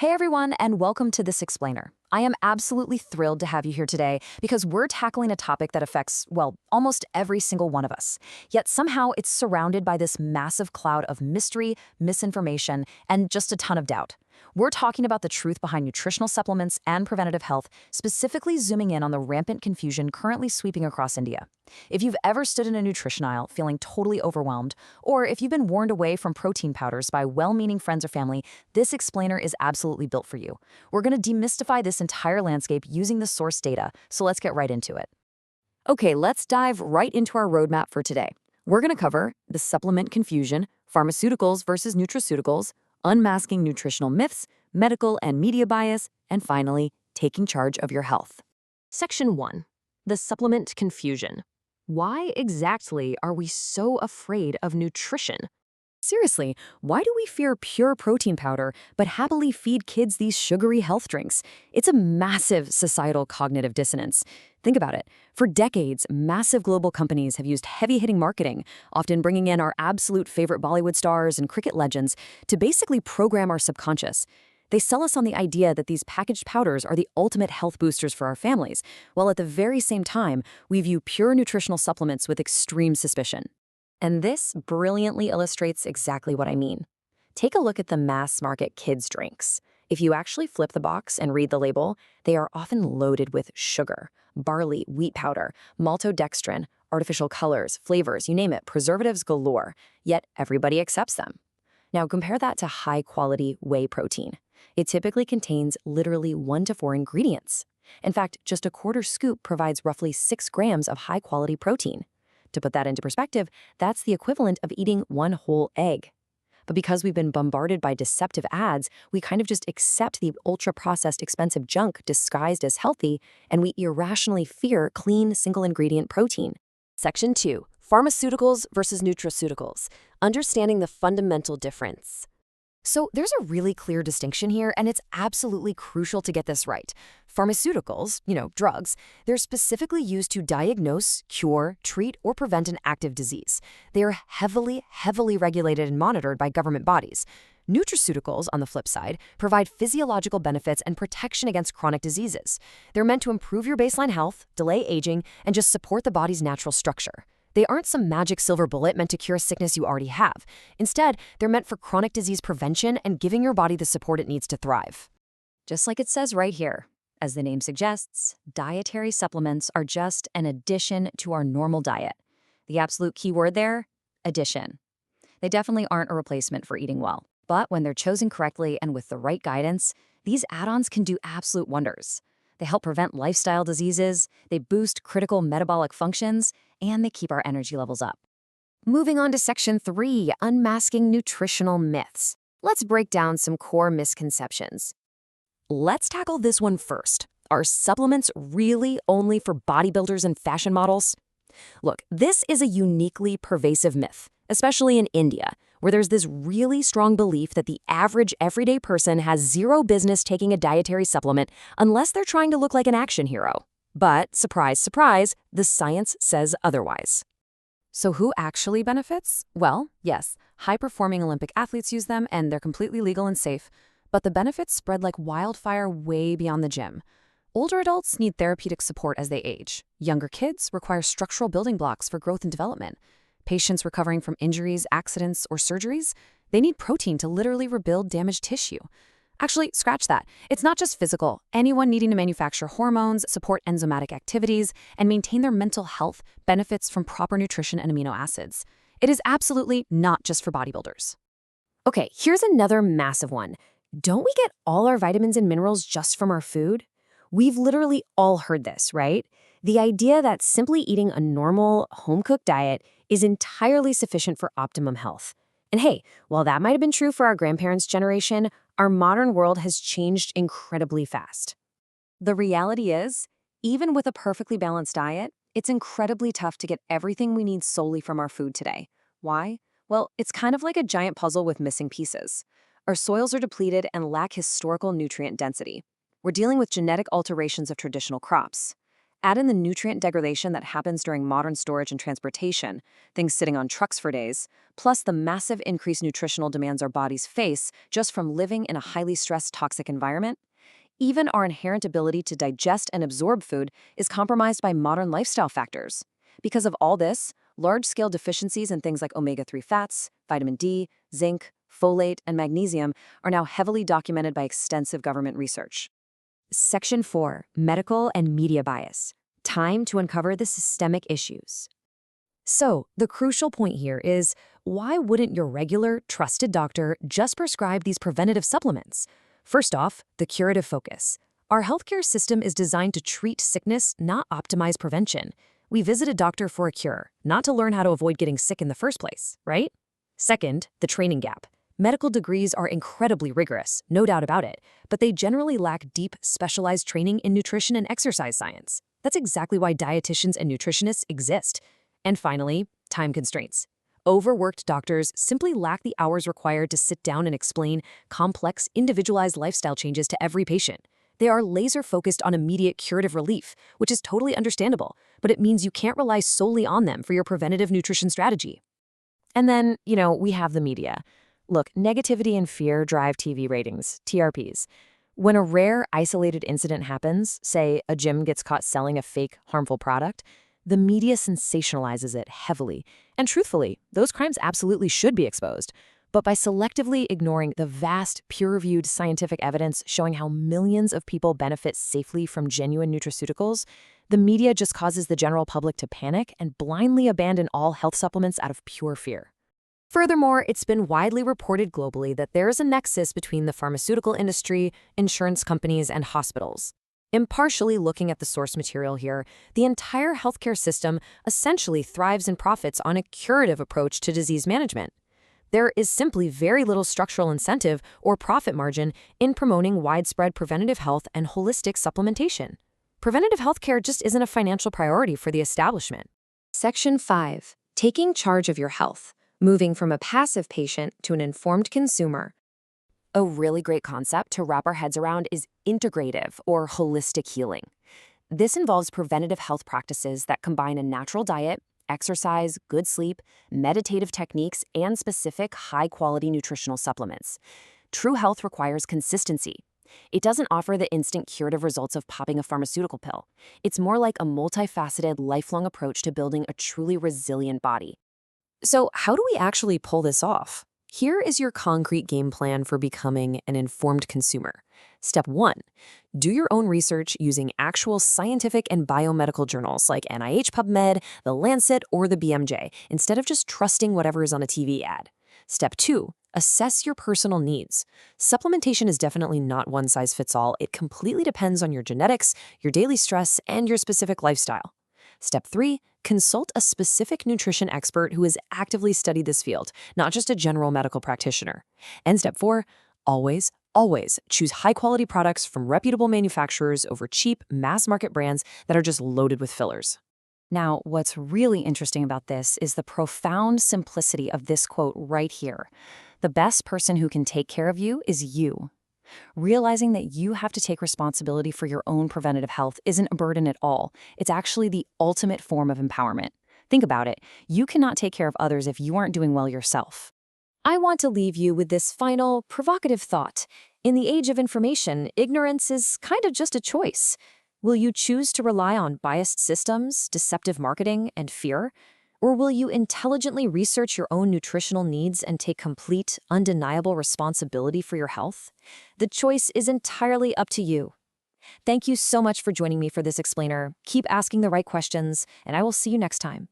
Hey everyone, and welcome to This Explainer. I am absolutely thrilled to have you here today because we're tackling a topic that affects, well, almost every single one of us. Yet somehow it's surrounded by this massive cloud of mystery, misinformation, and just a ton of doubt. We're talking about the truth behind nutritional supplements and preventative health, specifically zooming in on the rampant confusion currently sweeping across India. If you've ever stood in a nutrition aisle feeling totally overwhelmed, or if you've been warned away from protein powders by well-meaning friends or family, this explainer is absolutely built for you. We're going to demystify this entire landscape using the source data, so let's get right into it. Okay, let's dive right into our roadmap for today. We're going to cover the supplement confusion, pharmaceuticals versus nutraceuticals, unmasking nutritional myths, medical and media bias, and finally, taking charge of your health. Section 1. The supplement confusion. Why exactly are we so afraid of nutrition? Seriously, why do we fear pure protein powder but happily feed kids these sugary health drinks? It's a massive societal cognitive dissonance. Think about it. For decades, massive global companies have used heavy-hitting marketing, often bringing in our absolute favorite Bollywood stars and cricket legends, to basically program our subconscious. They sell us on the idea that these packaged powders are the ultimate health boosters for our families, while at the very same time, we view pure nutritional supplements with extreme suspicion. And this brilliantly illustrates exactly what I mean. Take a look at the mass-market kids' drinks. If you actually flip the box and read the label, they are often loaded with sugar, barley, wheat powder, maltodextrin, artificial colors, flavors, you name it, preservatives galore, yet everybody accepts them. Now compare that to high-quality whey protein. It typically contains literally 1 to 4 ingredients. In fact, just a quarter scoop provides roughly 6 grams of high-quality protein. To put that into perspective, that's the equivalent of eating 1 whole egg. But because we've been bombarded by deceptive ads, we kind of just accept the ultra-processed expensive junk disguised as healthy, and we irrationally fear clean, single-ingredient protein. Section 2. Pharmaceuticals versus nutraceuticals. Understanding the fundamental difference. So there's a really clear distinction here, and it's absolutely crucial to get this right. Pharmaceuticals, drugs, they're specifically used to diagnose, cure, treat, or prevent an active disease. They are heavily regulated and monitored by government bodies. Nutraceuticals, on the flip side, provide physiological benefits and protection against chronic diseases. They're meant to improve your baseline health, delay aging, and just support the body's natural structure. They aren't some magic silver bullet meant to cure sickness you already have. Instead, they're meant for chronic disease prevention and giving your body the support it needs to thrive. Just like it says right here, as the name suggests, dietary supplements are just an addition to our normal diet. The absolute key word there, addition. They definitely aren't a replacement for eating well. But when they're chosen correctly and with the right guidance, these add-ons can do absolute wonders. They help prevent lifestyle diseases, they boost critical metabolic functions, and they keep our energy levels up. Moving on to Section 3, unmasking nutritional myths. Let's break down some core misconceptions. Let's tackle this one first. Are supplements really only for bodybuilders and fashion models? Look, this is a uniquely pervasive myth, especially in India, where there's this really strong belief that the average everyday person has zero business taking a dietary supplement unless they're trying to look like an action hero. But, surprise, surprise, the science says otherwise. So who actually benefits? Well, yes, high-performing Olympic athletes use them, and they're completely legal and safe. But the benefits spread like wildfire way beyond the gym. Older adults need therapeutic support as they age. Younger kids require structural building blocks for growth and development. Patients recovering from injuries, accidents, or surgeries, they need protein to literally rebuild damaged tissue. Actually, scratch that. It's not just physical. Anyone needing to manufacture hormones, support enzymatic activities, and maintain their mental health benefits from proper nutrition and amino acids. It is absolutely not just for bodybuilders. Okay, here's another massive one. Don't we get all our vitamins and minerals just from our food? We've literally all heard this, right? The idea that simply eating a normal, home-cooked diet is entirely sufficient for optimum health. And hey, while that might have been true for our grandparents' generation, our modern world has changed incredibly fast. The reality is, even with a perfectly balanced diet, it's incredibly tough to get everything we need solely from our food today. Why? Well, it's kind of like a giant puzzle with missing pieces. Our soils are depleted and lack historical nutrient density. We're dealing with genetic alterations of traditional crops. Add in the nutrient degradation that happens during modern storage and transportation, things sitting on trucks for days, plus the massive increased nutritional demands our bodies face just from living in a highly stressed, toxic environment. Even our inherent ability to digest and absorb food is compromised by modern lifestyle factors. Because of all this, large-scale deficiencies in things like omega-3 fats, vitamin D, zinc, folate, and magnesium are now heavily documented by extensive government research. Section 4. Medical and Media Bias. Time to uncover the systemic issues. So, the crucial point here is, why wouldn't your regular, trusted doctor just prescribe these preventative supplements? First off, the curative focus. Our healthcare system is designed to treat sickness, not optimize prevention. We visit a doctor for a cure, not to learn how to avoid getting sick in the first place, right? Second, the training gap. Medical degrees are incredibly rigorous, no doubt about it, but they generally lack deep, specialized training in nutrition and exercise science. That's exactly why dietitians and nutritionists exist. And finally, time constraints. Overworked doctors simply lack the hours required to sit down and explain complex, individualized lifestyle changes to every patient. They are laser-focused on immediate curative relief, which is totally understandable, but it means you can't rely solely on them for your preventative nutrition strategy. And then, we have the media. Look, negativity and fear drive TV ratings, TRPs. When a rare, isolated incident happens, say a gym gets caught selling a fake, harmful product, the media sensationalizes it heavily. And truthfully, those crimes absolutely should be exposed. But by selectively ignoring the vast, peer-reviewed scientific evidence showing how millions of people benefit safely from genuine nutraceuticals, the media just causes the general public to panic and blindly abandon all health supplements out of pure fear. Furthermore, it's been widely reported globally that there is a nexus between the pharmaceutical industry, insurance companies, and hospitals. Impartially looking at the source material here, the entire healthcare system essentially thrives and profits on a curative approach to disease management. There is simply very little structural incentive or profit margin in promoting widespread preventative health and holistic supplementation. Preventative healthcare just isn't a financial priority for the establishment. Section 5. Taking charge of your health. Moving from a passive patient to an informed consumer. A really great concept to wrap our heads around is integrative or holistic healing. This involves preventative health practices that combine a natural diet, exercise, good sleep, meditative techniques, and specific high-quality nutritional supplements. True health requires consistency. It doesn't offer the instant curative results of popping a pharmaceutical pill. It's more like a multifaceted, lifelong approach to building a truly resilient body. So how do we actually pull this off? Here is your concrete game plan for becoming an informed consumer. Step 1. Do your own research using actual scientific and biomedical journals like NIH PubMed, The Lancet, or the BMJ, instead of just trusting whatever is on a TV ad. Step 2. Assess your personal needs. Supplementation is definitely not one size fits all. It completely depends on your genetics, your daily stress, and your specific lifestyle. Step 3. Consult a specific nutrition expert who has actively studied this field, not just a general medical practitioner. And Step 4. Always choose high-quality products from reputable manufacturers over cheap, mass-market brands that are just loaded with fillers. Now, what's really interesting about this is the profound simplicity of this quote right here. The best person who can take care of you is you. Realizing that you have to take responsibility for your own preventative health isn't a burden at all. It's actually the ultimate form of empowerment. Think about it. You cannot take care of others if you aren't doing well yourself. I want to leave you with this final, provocative thought. In the age of information, ignorance is kind of just a choice. Will you choose to rely on biased systems, deceptive marketing, and fear? Or will you intelligently research your own nutritional needs and take complete, undeniable responsibility for your health? The choice is entirely up to you. Thank you so much for joining me for this explainer. Keep asking the right questions, and I will see you next time.